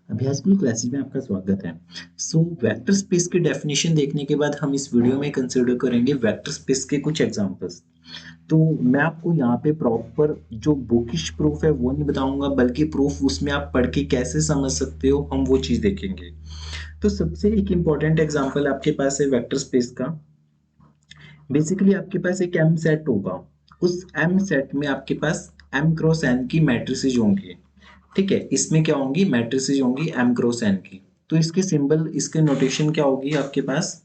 अभ्यास की क्लासेस में आपका स्वागत है। वेक्टर स्पेस की डेफिनेशन देखने के बाद हम इस वीडियो में कंसिडर करेंगे वेक्टर स्पेस के कुछ एग्जांपल्स। तो मैं आपको यहाँ पे प्रॉपर जो बुकिश प्रूफ है वो नहीं बताऊंगा, बल्कि प्रूफ उसमें आप पढ़ के कैसे समझ सकते हो हम वो चीज देखेंगे। तो सबसे एक इम्पॉर्टेंट एग्जांपल आपके पास है वेक्टर स्पेस का। बेसिकली आपके पास एक एम सेट होगा। उस एम सेट में आपके पास एम क्रॉस एन की मैट्रिसेज होंगी। ठीक है, इसमें क्या होंगी? मैट्रिसेज होंगी एम क्रॉस एन की। तो इसके सिंबल, इसके नोटेशन क्या होगी आपके पास?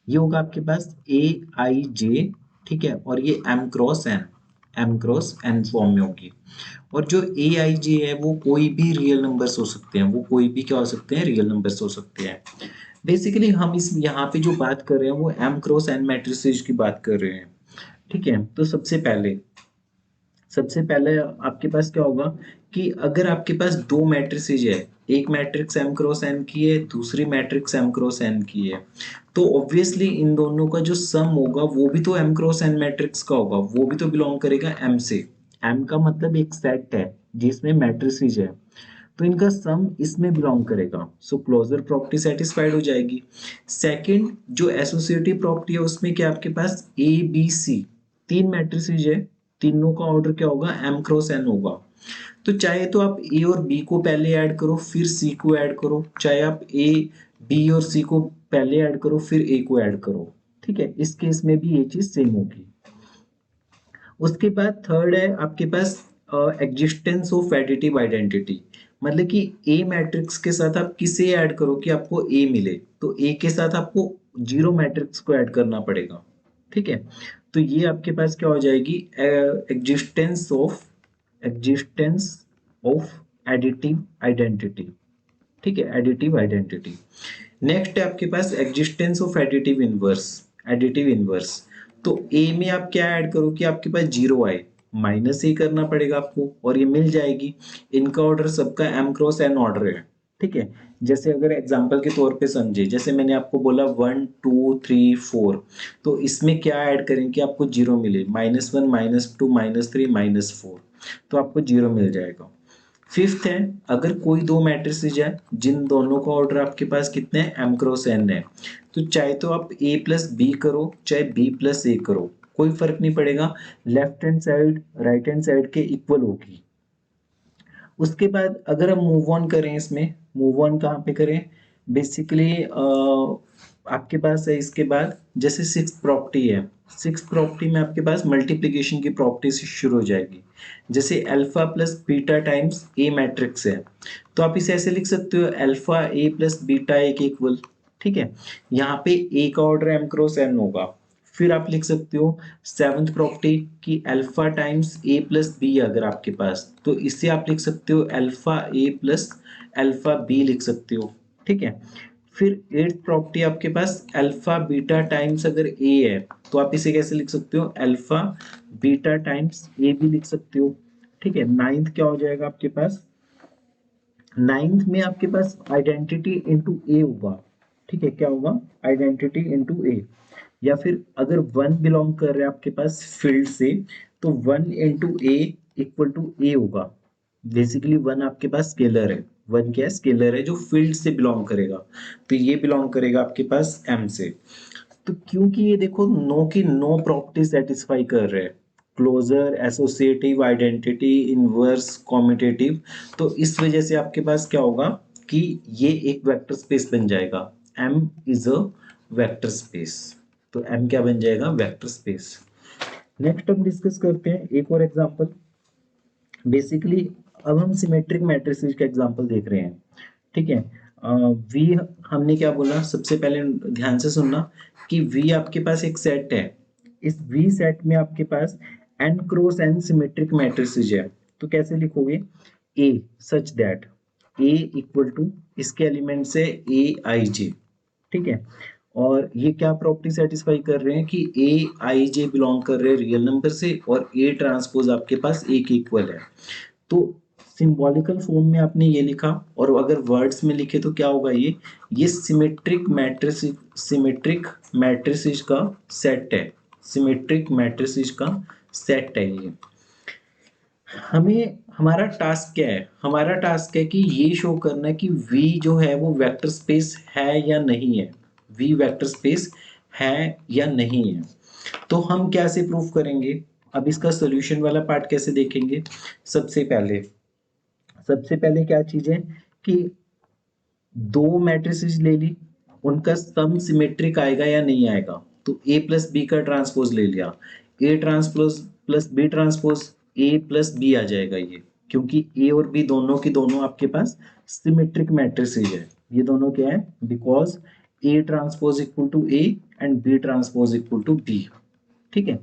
ये होगा आपके पास ए आई जे। ठीक है, और ये एम क्रॉस एन फॉर्म में होगी। और जो ए आई जे है वो कोई भी रियल नंबर्स हो सकते हैं, वो कोई भी क्या हो सकते हैं? रियल नंबर्स हो सकते हैं। बेसिकली हम इस यहाँ पे जो बात कर रहे हैं वो एम क्रॉस एन मैट्रिसेज की बात कर रहे हैं। ठीक है, तो सबसे पहले आपके पास क्या होगा कि अगर आपके पास दो मैट्रिसेज है, एक मैट्रिक्स एम क्रॉस एन की है, दूसरी मैट्रिक्स एम क्रॉस एन की है, तो ऑब्वियसली इन दोनों का जो सम होगा वो भी तो एम क्रॉस एन मैट्रिक्स का होगा, वो भी तो बिलोंग करेगा एम से। एम का मतलब एक सेट है जिसमें मैट्रिसेज है, तो इनका सम इसमें बिलोंग करेगा। सो क्लोजर प्रॉपर्टी सेटिस्फाइड हो जाएगी। सेकंड, जो एसोसिएटिव प्रॉपर्टी है उसमें क्या आपके पास ए बी सी तीन मैट्रिसेज है, तीनों का ऑर्डर क्या होगा? एम क्रॉस एन होगा। तो चाहे तो आप ए और बी को पहले ऐड करो फिर सी को ऐड करो, चाहे आप ए बी और सी को पहले ऐड करो फिर ए को ऐड करो। ठीक है, इस केस में भी ये चीज सेम होगी। उसके बाद थर्ड है आपके पास एग्जिस्टेंस ऑफ एडिटिव आइडेंटिटी। मतलब कि ए मैट्रिक्स के साथ आप किसे ऐड करो कि आपको ए मिले, तो ए के साथ आपको जीरो मैट्रिक्स को ऐड करना पड़ेगा। ठीक है, तो ये आपके पास क्या हो जाएगी? Existence of additive identity. ठीक है, एडिटिव आइडेंटिटी। नेक्स्ट है आपके पास एग्जिस्टेंस ऑफ एडिटिव इनवर्स। तो ए में आप क्या ऐड करो कि आपके पास जीरो आए? माइनस ए करना पड़ेगा आपको, और ये मिल जाएगी। इनका ऑर्डर सबका एम क्रॉस एन ऑर्डर है। ठीक है, जैसे अगर एग्जांपल के तौर पे समझे, जैसे मैंने आपको बोला 1 2 3 4, तो इसमें क्या ऐड करें कि आपको जीरो मिले? -1 -2 -3 -4, तो आपको जीरो मिल जाएगा। फिफ्थ है, अगर कोई दो मैट्रिसेज है जिन दोनों का ऑर्डर आपके पास कितने हैं? एम क्रॉस एन है, तो चाहे तो आप ए प्लस बी करो चाहे बी प्लस ए करो, कोई फर्क नहीं पड़ेगा। Left hand side right hand side के इक्वल होगी। उसके बाद अगर हम मूव ऑन करें, इसमें मूव ऑन कहाँ पे करें? बेसिकली आपके पास है इसके बाद, जैसे सिक्स प्रॉपर्टी है, सिक्स प्रॉपर्टी में आपके पास मल्टीप्लीकेशन की प्रॉपर्टी से शुरू हो जाएगी। जैसे अल्फा प्लस बीटा टाइम्स ए मैट्रिक्स है, तो आप इसे ऐसे लिख सकते हो, alpha A plus beta A के इक्वल। ठीक है, यहाँ पे ए का ऑर्डर एम क्रॉस एन होगा। फिर आप लिख सकते हो सेवंथ प्रॉपर्टी की अल्फा टाइम्स ए प्लस बी, अगर आपके पास, तो इससे आप लिख सकते हो अल्फा ए प्लस अल्फा बी लिख सकते हो। ठीक है, फिर एट्थ प्रॉपर्टी आपके पास अल्फा बीटा टाइम्स अगर ए है, तो आप इसे कैसे लिख सकते हो? अल्फा बीटा टाइम्स ए भी लिख सकते हो। ठीक है, नाइन्थ क्या हो जाएगा आपके पास? नाइन्थ में आपके पास आइडेंटिटी इनटू ए होगा। ठीक है, क्या होगा? आइडेंटिटी इनटू ए। या फिर अगर वन बिलोंग कर रहा है आपके पास फील्ड से, तो one into A equal to A होगा। बेसिकली वन आपके पास स्केलर है, वन क्या है? स्केलर है जो फील्ड से बिलोंग करेगा, तो ये बिलोंग करेगा आपके पास एम से। तो क्योंकि ये देखो नो की नो प्रॉपर्टी सेटिस्फाई कर रहे हैं, closure, associative, identity, inverse, commutative, तो इस वजह से आपके पास क्या होगा कि ये एक वेक्टर स्पेस बन जाएगा। M is a vector space. तो एम क्या बन जाएगा? Vector space. नेक्स्ट हम डिस्कस करते हैं एक और एग्जांपल। बेसिकली अब हम सिमेट्रिक मैट्रिसेस का एग्जांपल देख रहे हैं। ठीक है, वी हमने क्या बोला? सबसे पहले ध्यान से सुनना कि वी आपके पास एक सेट है। इस वी सेट में आपके पास N cross N symmetric matrices है। तो कैसे लिखोगे? A such that A equal to, इसके एलिमेंट से ए आई जे। ठीक है, और ये क्या प्रॉपर्टी सेटिस्फाई कर रहे हैं कि ए आई जे बिलोंग कर रहे हैं रियल नंबर से, और ए ट्रांसपोज आपके पास ए के इक्वल है। तो सिंबॉलिकल फॉर्म में आपने ये लिखा, और अगर वर्ड्स में लिखे तो क्या होगा? ये सिमेट्रिक मैट्रिसेस का सेट है। सिमेट्रिक मैट्रिसेस का सेट है ये। हमें हमारा टास्क क्या है? हमारा टास्क है कि ये शो करना है कि V जो है वो वेक्टर स्पेस है या नहीं है। V वेक्टर स्पेस है या नहीं है। तो हम कैसे प्रूफ करेंगे? अब इसका सॉल्यूशन वाला पार्ट कैसे देखेंगे? सबसे पहले सबसे पहले क्या चीज़ है कि दो मैट्रिसेस ले ली, उनका सम सिमेट्रिक आएगा या नहीं आएगा। तो ए प्लस बी का ट्रांसपोज ले लिया, A transpose plus B transpose, A plus B आ जाएगा ये, क्योंकि ए और बी दोनों की दोनों आपके पास सिमेट्रिक मैट्रिसेस है। ये दोनों क्या है? Because A transpose equal to A and B transpose equal to B. ठीक है,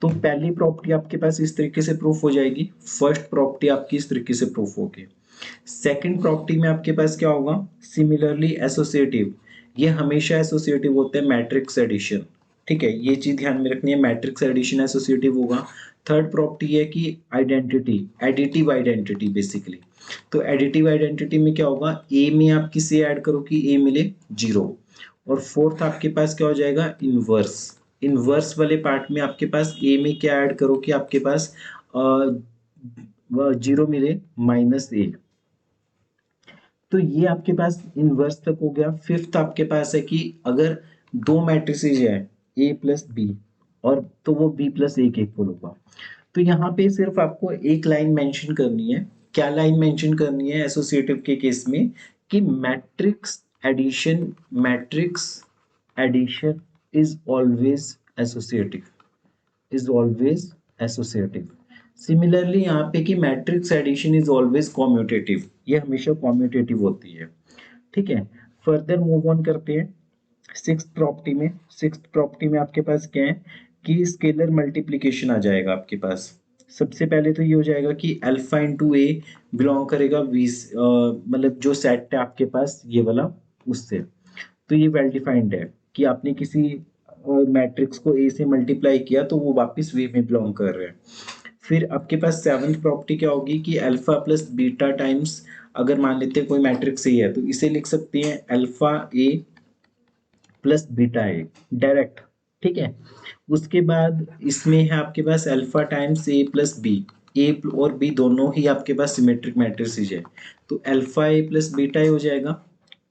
तो पहली प्रॉपर्टी आपके पास इस तरीके से प्रूफ हो जाएगी, फर्स्ट प्रॉपर्टी आपकी इस तरीके से प्रूफ होगी। सेकंड प्रॉपर्टी में आपके पास क्या होगा? Similarly associative. ये हमेशा एसोसिएटिव होते हैं मैट्रिक्स एडिशन। ठीक है, ये चीज ध्यान में रखनी है, मैट्रिक्स एडिशन एसोसिएटिव होगा। थर्ड प्रॉपर्टी है कि आइडेंटिटी, एडिटिव आइडेंटिटी बेसिकली। तो एडिटिव आइडेंटिटी में क्या होगा? ए में आप किसे ऐड करो कि ए मिले? जीरो। और फोर्थ आपके पास क्या हो जाएगा? इनवर्स। इनवर्स वाले पार्ट में आपके पास ए में क्या ऐड करो कि आपके पास जीरो मिले? माइनस ए। तो ये आपके पास इनवर्स तक हो गया। फिफ्थ आपके पास है कि अगर दो मैट्रिसेज है ए प्लस बी, और तो वो बी प्लस ए के इक्वल होगा। तो यहाँ पे सिर्फ आपको एक लाइन मेंशन करनी है। क्या लाइन मेंशन करनी है एसोसिएटिव के केस में? कि matrix addition is always associative, is always associative. Similarly यहाँ पे कि matrix addition is always commutative, ये हमेशा कॉम्यूटेटिव होती है। ठीक है, फर्दर मूव ऑन करते हैं सिक्स्थ प्रॉपर्टी में। सिक्स्थ प्रॉपर्टी में आपके पास क्या है कि स्केलर मल्टीप्लिकेशन आ जाएगा आपके पास। सबसे पहले तो ये हो जाएगा कि अल्फा इंटू ए बिलोंग करेगा वी, मतलब जो सेट है आपके पास ये वाला, उससे। तो ये वेल डिफाइंड है कि आपने किसी मैट्रिक्स को ए से मल्टीप्लाई किया तो वो वापस वे में बिलोंग कर रहे हैं। फिर आपके पास सेवंथ प्रॉपर्टी क्या होगी कि अल्फा प्लस बीटा टाइम्स, अगर मान लेते हैं कोई मैट्रिक्स ए है तो इसे लिख सकते हैं alpha A plus beta A direct. ठीक है, उसके बाद इसमें है आपके पास अल्फा टाइम्स ए प्लस बी। ए और बी दोनों ही आपके पास सिमेट्रिक मैट्रिसेस है, तो alpha A plus beta A हो जाएगा।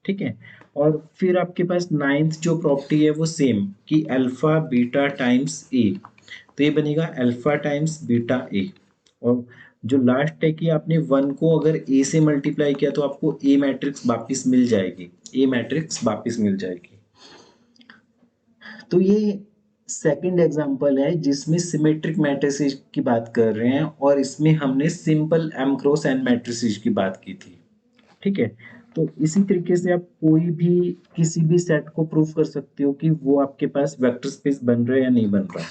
ठीक है, और फिर आपके पास नाइन्थ जो प्रॉपर्टी है वो सेम कि अल्फा बीटा टाइम्स ए, तो ये बनेगा अल्फा टाइम्स बीटा ए। और जो लास्ट है कि आपने वन को अगर ए से मल्टीप्लाई किया तो आपको ए मैट्रिक्स वापिस मिल जाएगी, ए मैट्रिक्स वापिस मिल जाएगी। तो ये सेकंड एग्जांपल है जिसमें सिमेट्रिक मैट्रिसेस की बात कर रहे हैं, और इसमें हमने simple M cross N matrices की बात की थी। ठीक है, तो इसी तरीके से आप कोई भी किसी भी सेट को प्रूव कर सकते हो कि वो आपके पास वेक्टर स्पेस बन रहा है या नहीं बन रहा।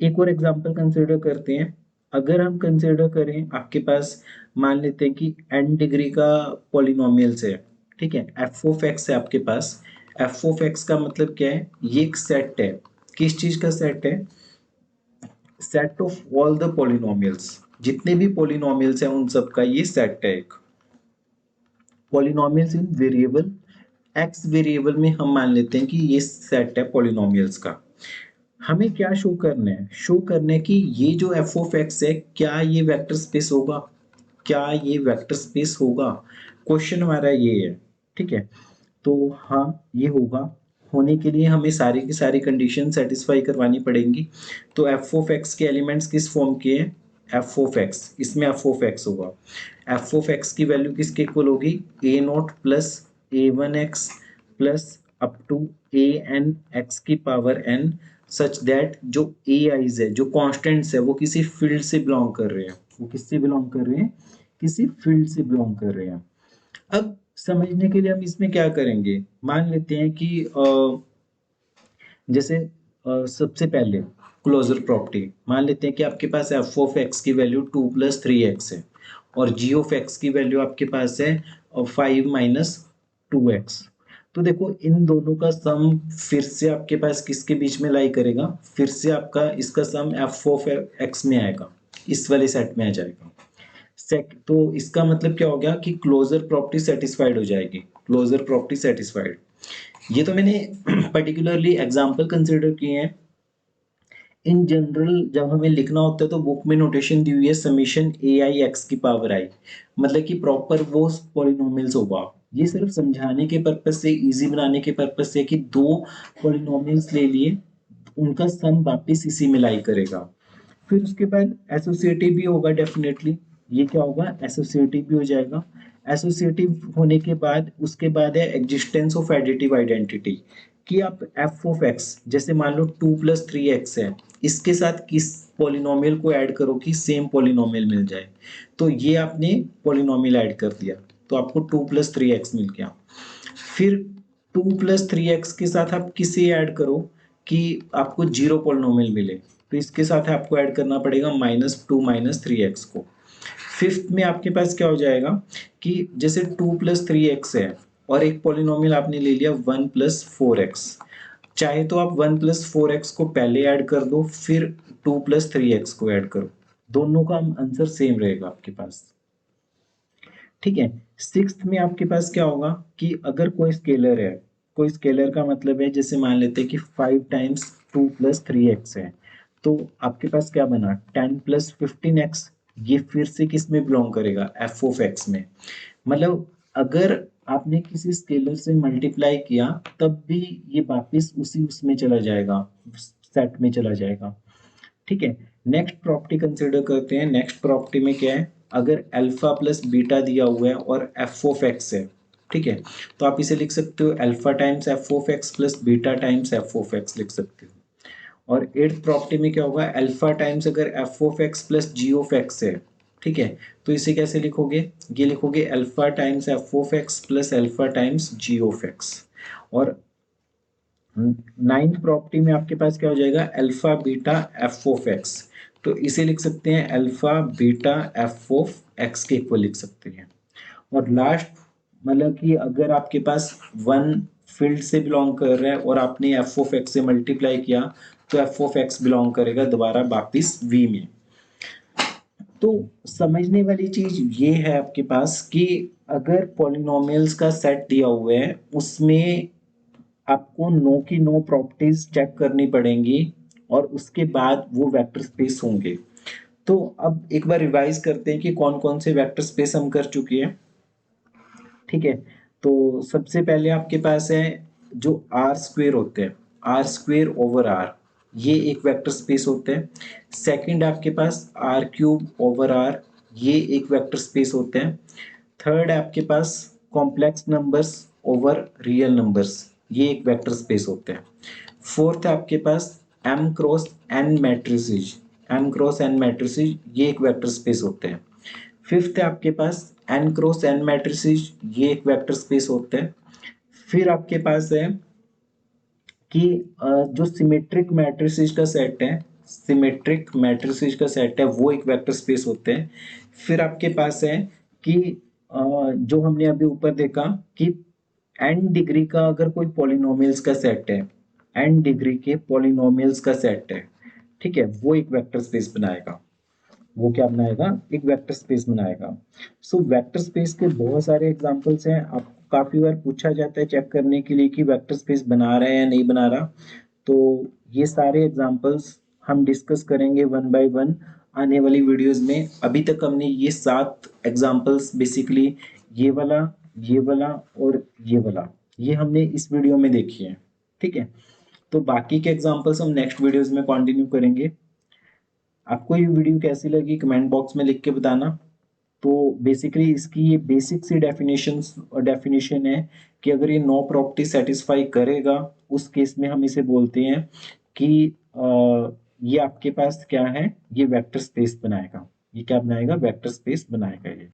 एक और एग्जांपल कंसिडर करते हैं। अगर हम कंसिडर करें आपके पास, मान लेते हैं कि n डिग्री का पॉलिनोमियल्स है। ठीक है, एफ ऑफ एक्स है आपके पास। एफ ऑफ एक्स का मतलब क्या है? ये एक सेट है। किस चीज का सेट है? Set of all the polynomials, जितने भी पॉलिनोमियल्स हैं उन सब का ये सेट है एक। पॉलिनोमियल्स इन वेरिएबल, एक्स वेरिएबल में हम मान लेते हैं कि ये सेट है पॉलिनोमियल्स का। हमें क्या शो करना है? शो करना है कि ये जो एफ ऑफ एक्स है क्या ये वेक्टर स्पेस होगा, क्या ये वेक्टर स्पेस होगा। क्वेश्चन हमारा ये है। ठीक है, तो हाँ ये होगा। होने के लिए हमें सारी की सारी कंडीशन सेटिस्फाई करवानी पड़ेंगी। तो एफ ऑफ एक्स के एलिमेंट्स किस फॉर्म के हैं? एफ ऑफ एक्स, इसमें एफ ऑफ एक्स होगा। एफ ऑफ एक्स की वैल्यू किसके इक्वल होगी? A naught plus A one X plus up to A N X की पावर एन, सच दैट जो ए आईज है, जो कॉन्स्टेंट्स है, वो किसी फील्ड से बिलोंग कर रहे हैं। वो किससे बिलोंग कर रहे हैं? किसी फील्ड से बिलोंग कर रहे हैं। अब समझने के लिए हम इसमें क्या करेंगे? मान लेते हैं कि जैसे सबसे पहले क्लोजर प्रॉपर्टी मान लेते हैं कि आपके पास एफ ऑफ एक्स की वैल्यू 2 + 3x है, और जी ऑफ एक्स की वैल्यू आपके पास है 5 - 2x। तो देखो इन दोनों का सम फिर से आपके पास किसके बीच में लाई करेगा? फिर से आपका इसका सम एफ ऑफ एक्स में आएगा, इस वाले सेट में आ जाएगा। तो इसका मतलब क्या हो गया कि क्लोजर प्रॉपर्टी सेटिस्फाइड हो जाएगी। Closure property satisfied. ये तो मैंने पर्टिकुलरली एग्जांपल कंसीडर किए हैं। इन जनरल जब हमें लिखना होता है तो बुक में नोटेशन दी हुई है समेशन ए आई एक्स की पावर आई, मतलब कि प्रॉपर वो पॉलिनोमियल्स होगा। ये सिर्फ समझाने के पर्पज से, इजी बनाने के पर्पज से कि दो पॉलिनोमियल्स ले लिए, उनका सम वापस इसी में लाई करेगा। फिर उसके बाद एसोसिएटिव भी होगा डेफिनेटली। ये क्या होगा, एसोसिएटिव भी हो जाएगा। एसोसिएटिव होने के बाद उसके बाद है एग्जिस्टेंस ऑफ एडिटिव आइडेंटिटी, कि आप एफ ऑफ एक्स, जैसे मान लो 2 + 3x है, इसके साथ किस पॉलिनोमियल को ऐड करो कि सेम पॉलिनोमियल मिल जाए। तो ये आपने पॉलिनोमियल ऐड कर दिया, तो आपको 2 + 3x मिल गया। फिर 2 + 3x के साथ आप किसे ऐड करो कि आपको जीरो पॉलिनोमियल मिले, तो इसके साथ आपको ऐड करना पड़ेगा -2 - 3x को। फिफ्थ में आपके पास क्या हो जाएगा कि जैसे 2 + 3x है और एक पॉलिनोमियल आपने ले लिया 1 + 4x, चाहे तो आप 1 + 4x को पहले ऐड कर दो, फिर 2 + 3x को ऐड करो, दोनों का आंसर सेम रहेगा आपके पास। ठीक है। सिक्स्थ में आपके पास क्या होगा कि अगर कोई स्केलर है, कोई स्केलर का मतलब है जैसे मान लेते हैं कि 5 × 2 + 3x है, तो आपके पास क्या बना 10 + 15x, ये फिर से किस में बिलोंग करेगा, एफ ऑफ एक्स में। मतलब अगर आपने किसी स्केलर से मल्टीप्लाई किया तब भी ये वापिस उसी उसमें चला जाएगा, सेट में चला जाएगा। ठीक है। नेक्स्ट प्रॉपर्टी कंसिडर करते हैं। नेक्स्ट प्रॉपर्टी में क्या है, अगर अल्फा प्लस बीटा दिया हुआ है और एफ ऑफ एक्स है, ठीक है, तो आप इसे लिख सकते हो alpha times F of X plus beta times F of X लिख सकते हो। और एट्थ प्रॉपर्टी में क्या होगा, अल्फा टाइम्स अगर F of X plus G of X है, ठीक है, तो इसे कैसे लिखोगे, ये लिखोगे alpha times F of X plus alpha times G of X. और नाइन्थ प्रॉपर्टी में आपके पास क्या हो जाएगा, alpha beta F of X, तो इसे लिख सकते हैं alpha beta F of X के इक्वल लिख सकते हैं। और लास्ट, मतलब कि अगर आपके पास वन फील्ड से बिलोंग कर रहा है और आपने एफ ऑफ एक्स से मल्टीप्लाई किया, तो एफ ऑफ एक्स बिलोंग करेगा दोबारा वापिस वी में। तो समझने वाली चीज ये है आपके पास कि अगर पॉलिनोमियल्स का सेट दिया हुआ है, उसमें आपको नो की नो प्रॉपर्टीज चेक करनी पड़ेंगी और उसके बाद वो वेक्टर स्पेस होंगे। तो अब एक बार रिवाइज करते हैं कि कौन कौन से वेक्टर स्पेस हम कर चुके हैं। ठीक है। तो सबसे पहले आपके पास है जो आर स्क्वेयर होते हैं, आर स्क्वेयर ओवर आर, ये एक वेक्टर स्पेस होता है। सेकंड आपके पास आर क्यूब ओवर आर, ये एक वेक्टर स्पेस होते हैं। थर्ड है आपके पास complex numbers over real numbers, ये एक वेक्टर स्पेस होता है। फोर्थ है आपके पास M cross N matrices, M cross N matrices, ये एक वेक्टर स्पेस होते हैं। फिफ्थ है आपके पास एन क्रॉस एन मैट्रिसेज, ये एक वेक्टर स्पेस होता है। फिर आपके पास है कि जो सिमेट्रिक मैट्रिसेस का सेट है, सिमेट्रिक मैट्रिसेस का सेट है, वो एक वेक्टर स्पेस होते हैं। फिर आपके पास है कि जो हमने अभी ऊपर देखा कि एन डिग्री का अगर कोई पॉलिनोमियल्स का सेट है, एन डिग्री के पॉलिनोमियल्स का सेट है, ठीक है, वो एक वेक्टर स्पेस बनाएगा। वो क्या बनाएगा, एक वेक्टर स्पेस बनाएगा। सो वेक्टर स्पेस के बहुत सारे एग्जांपल्स हैं। आपको काफी बार पूछा जाता है चेक करने के लिए कि वेक्टर स्पेस बना रहा है या नहीं बना रहा। तो ये सारे एग्जांपल्स हम डिस्कस करेंगे वन बाय वन आने वाली वीडियोस में। अभी तक हमने ये 7 एग्जांपल्स बेसिकली, ये वाला, ये वाला और ये वाला, ये हमने इस वीडियो में देखी है। ठीक है। तो बाकी के एग्जांपल्स हम नेक्स्ट वीडियोस में कंटिन्यू करेंगे। आपको ये वीडियो कैसी लगी कमेंट बॉक्स में लिख के बताना। तो बेसिकली इसकी ये बेसिक सी डेफिनेशन है कि अगर ये नो प्रॉपर्टी सेटिस्फाई करेगा, उस केस में हम इसे बोलते हैं कि ये आपके पास क्या है, ये वेक्टर स्पेस बनाएगा। ये क्या बनाएगा, वेक्टर स्पेस बनाएगा ये।